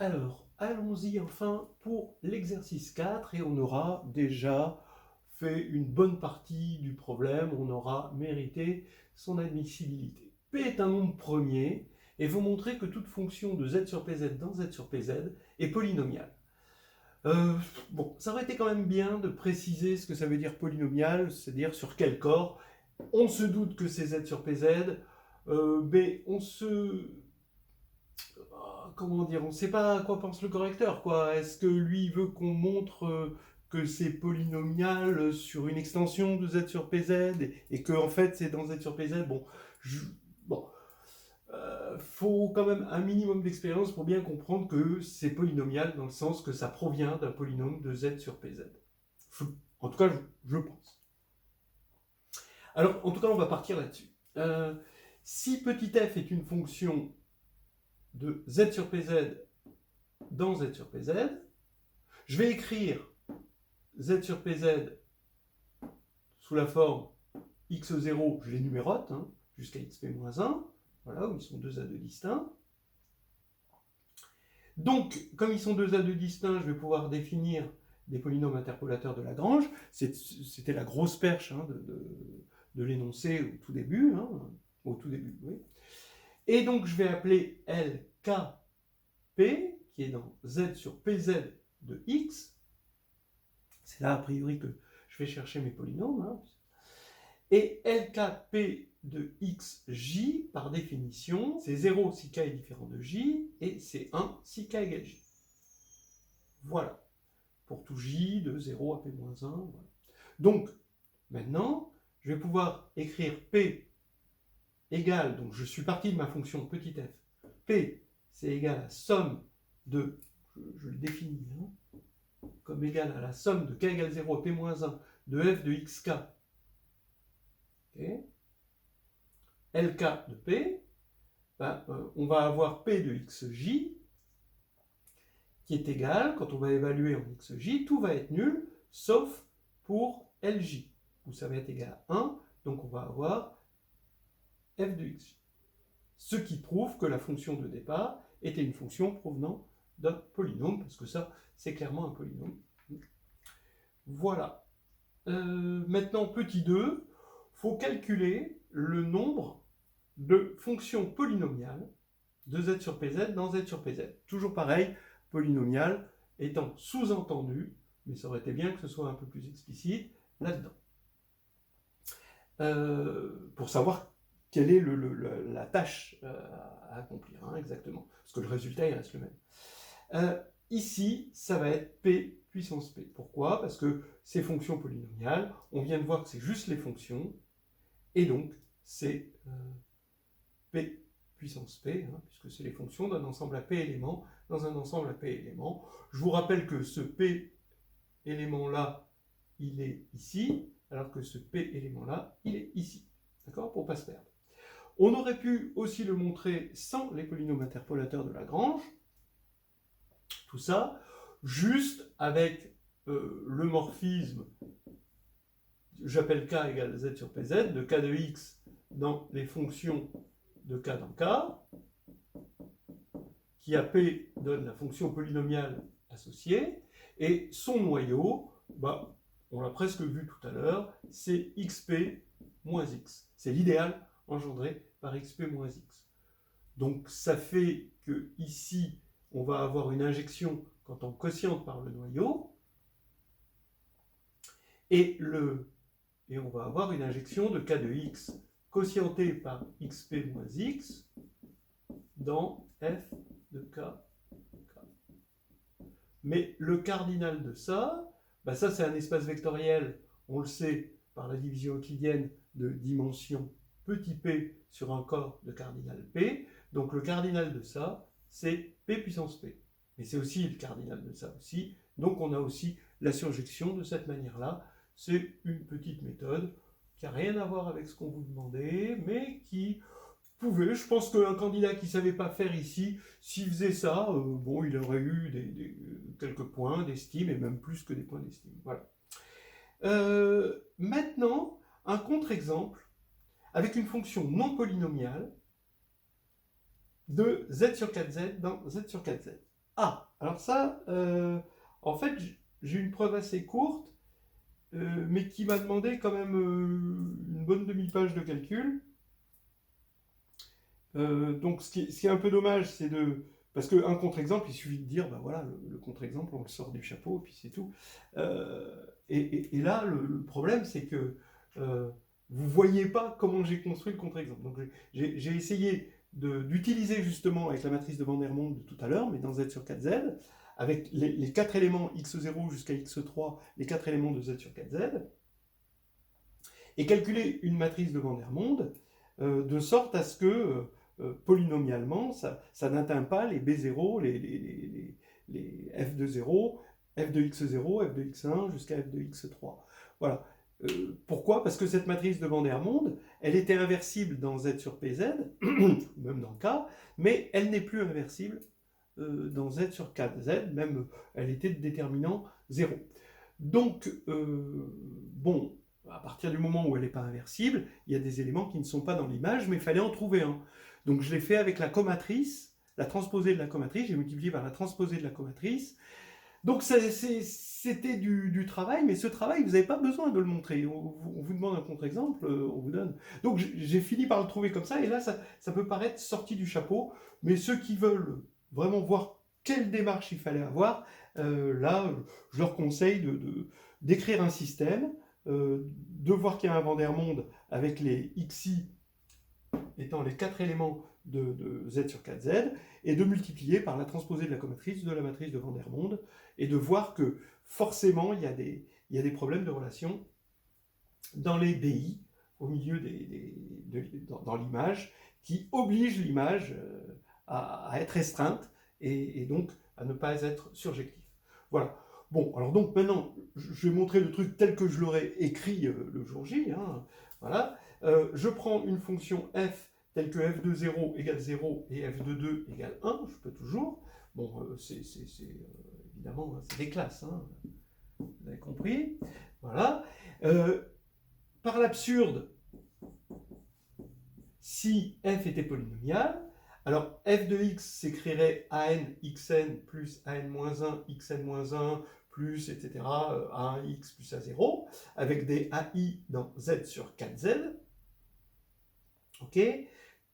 Alors, allons-y enfin pour l'exercice 4 et on aura déjà fait une bonne partie du problème, on aura mérité son admissibilité. P est un nombre premier et vous montrer que toute fonction de z sur pz dans z sur pz est polynomiale. Euh, bon, ça aurait été quand même bien de préciser ce que ça veut dire polynomial, c'est-à-dire sur quel corps. On se doute que c'est z sur pz, mais on se comment dire, on ne sait pas à quoi pense le correcteur, quoi. Est-ce que lui veut qu'on montre que c'est polynomial sur une extension de z sur pz et que en fait c'est dans z sur pz? Bon, bon, faut quand même un minimum d'expérience pour bien comprendre que c'est polynomial dans le sens que ça provient d'un polynôme de z sur pz. En tout cas, je pense. Alors, en tout cas, on va partir là-dessus. Si petit f est une fonction de z sur pz dans z sur pz, je vais écrire z sur pz sous la forme x0, je les numérote, hein, jusqu'à xp-1, voilà, où ils sont 2 A2 distincts. Donc, comme ils sont 2 A2 distincts, je vais pouvoir définir des polynômes interpolateurs de Lagrange. C'était la grosse perche hein, de l'énoncé au tout début. Hein, oui. Et donc, je vais appeler LKP, qui est dans z sur pz de x. C'est là, a priori, que je vais chercher mes polynômes. Hein. Et LKP de xj, par définition, c'est 0 si k est différent de j, et c'est 1 si k égale j. Voilà. Pour tout j de 0 à p-1. Voilà. Donc, maintenant, je vais pouvoir écrire p égale, donc je suis parti de ma fonction petit f. P, c'est égal à la somme de, je le définis, hein, comme égal à la somme de k égale 0 à p-1 de f de xk. Okay. LK de P, ben, on va avoir P de xj qui est égal, quand on va évaluer en xj, tout va être nul, sauf pour Lj, où ça va être égal à 1, donc on va avoir f de xj. Ce qui prouve que la fonction de départ était une fonction provenant d'un polynôme, parce que ça, c'est clairement un polynôme. Voilà. Maintenant, petit 2, il faut calculer le nombre de fonctions polynomiales de z sur pz dans z sur pz. Toujours pareil, polynomial étant sous-entendu, mais ça aurait été bien que ce soit un peu plus explicite là-dedans. Pour savoir quelle est la tâche à accomplir, hein, exactement. Parce que le résultat, il reste le même. Ici, ça va être p puissance p. Pourquoi? Parce que ces fonctions polynomiales, on vient de voir que c'est juste les fonctions, et donc c'est p puissance p, hein, puisque c'est les fonctions d'un ensemble à p éléments dans un ensemble à p éléments. Je vous rappelle que ce p élément-là, il est ici, alors que ce p élément-là, il est ici. D'accord? Pour ne pas se perdre. On aurait pu aussi le montrer sans les polynômes interpolateurs de Lagrange, tout ça, juste avec le morphisme, j'appelle k égale z sur pz, de k de x dans les fonctions de k dans k, qui à p donne la fonction polynomiale associée, et son noyau, bah, on l'a presque vu tout à l'heure, c'est xp moins x. C'est l'idéal engendré par xp moins x. Donc ça fait que ici, on va avoir une injection quand on quotiente par le noyau, et on va avoir une injection de k de x quotientée par xp moins x dans f de k. Mais le cardinal de ça, bah ça c'est un espace vectoriel, on le sait par la division euclidienne de dimension petit p sur un corps de cardinal p. Donc le cardinal de ça, c'est p puissance p. Mais c'est aussi le cardinal de ça aussi. Donc on a aussi la surjection de cette manière-là. C'est une petite méthode qui n'a rien à voir avec ce qu'on vous demandait, mais qui pouvait. Je pense qu'un candidat qui ne savait pas faire ici, s'il faisait ça, bon, il aurait eu quelques points d'estime, et même plus que des points d'estime. Voilà. Maintenant, un contre-exemple avec une fonction non polynomiale de z sur 4z dans z sur 4z. Ah, alors ça, en fait, j'ai une preuve assez courte, mais qui m'a demandé quand même une bonne demi-page de calcul. Donc ce qui est un peu dommage, c'est de... Parce qu'un contre-exemple, il suffit de dire, ben voilà, le contre-exemple, on le sort du chapeau, et puis c'est tout. Et là, le problème, c'est que vous ne voyez pas comment j'ai construit le contre-exemple. Donc j'ai essayé d'utiliser justement avec la matrice de Van der Monde de tout à l'heure, mais dans Z sur 4Z, avec les 4 éléments x0 jusqu'à x3, les 4 éléments de Z sur 4Z, et calculer une matrice de Van der Monde de sorte à ce que polynomialement, ça n'atteint pas les B0, les f de 0, f de x0, f de x1 jusqu'à f de x3. Voilà. Pourquoi? Parce que cette matrice de Van der Monde, elle était inversible dans Z sur PZ, même dans K, mais elle n'est plus inversible dans Z sur 4Z, même elle était de déterminant 0. Donc, bon, à partir du moment où elle n'est pas inversible, il y a des éléments qui ne sont pas dans l'image, mais il fallait en trouver un. Donc je l'ai fait avec la comatrice, la transposée de la comatrice, j'ai multiplié par la transposée de la comatrice. Donc c'était du travail, mais ce travail, vous n'avez pas besoin de le montrer. On vous demande un contre-exemple, on vous donne. Donc j'ai fini par le trouver comme ça, et là, ça peut paraître sorti du chapeau, mais ceux qui veulent vraiment voir quelle démarche il fallait avoir, là, je leur conseille d'écrire un système, de voir qu'il y a un Van der Monde avec les xi étant les 4 éléments de Z sur 4Z, et de multiplier par la transposée de la comatrice de la matrice de Van der Monde, et de voir que forcément il y a des problèmes de relation dans les BI, au milieu dans l'image, qui obligent l'image à être restreinte, et donc à ne pas être surjectif. Voilà. Bon, alors donc maintenant, je vais montrer le truc tel que je l'aurais écrit le jour J. Hein, voilà. Je prends une fonction f telle que f de 0 égale 0 et f de 2 égale 1, je peux toujours. Bon, évidemment, c'est des classes, hein, vous avez compris. Voilà. Par l'absurde, si f était polynomial, alors f de x s'écrirait an xn plus an-1 xn-1 plus, etc., a1x plus a0, avec des ai dans z sur 4z. Ok.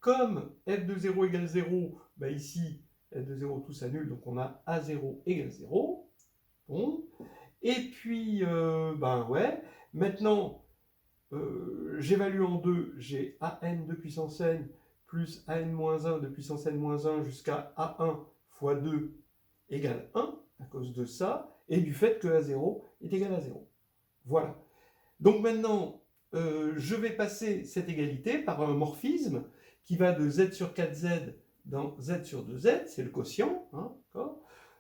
Comme f de 0 égale 0, bah ici, f de 0 tout s'annule, donc on a a0 égale 0. Bon. Et puis, ben ouais, maintenant, j'évalue en deux, j'ai an de puissance n plus an-1 de puissance n-1 jusqu'à a1 fois 2 égale 1, à cause de ça, et du fait que a0 est égal à 0. Voilà. Donc maintenant, je vais passer cette égalité par un morphisme qui va de z sur 4z dans z sur 2z, c'est le quotient. Hein,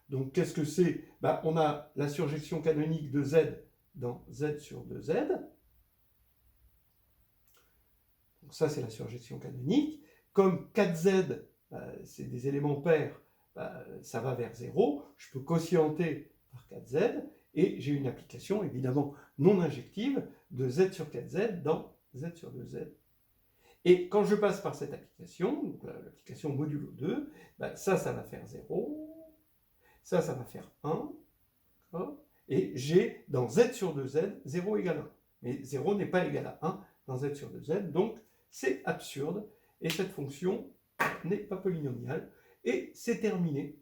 donc qu'est-ce que c'est? Ben, on a la surjection canonique de z dans z sur 2z. Donc ça, c'est la surjection canonique. Comme 4z, c'est des éléments pairs, ça va vers 0. Je peux quotienter par 4z, et j'ai une application, évidemment, non injective de z sur 4z dans z sur 2z. Et quand je passe par cette application, donc l'application modulo 2, ça va faire 0, ça va faire 1, et j'ai dans z sur 2z, 0 égale 1. Mais 0 n'est pas égal à 1 dans z sur 2z, donc c'est absurde, et cette fonction n'est pas polynomiale, et c'est terminé.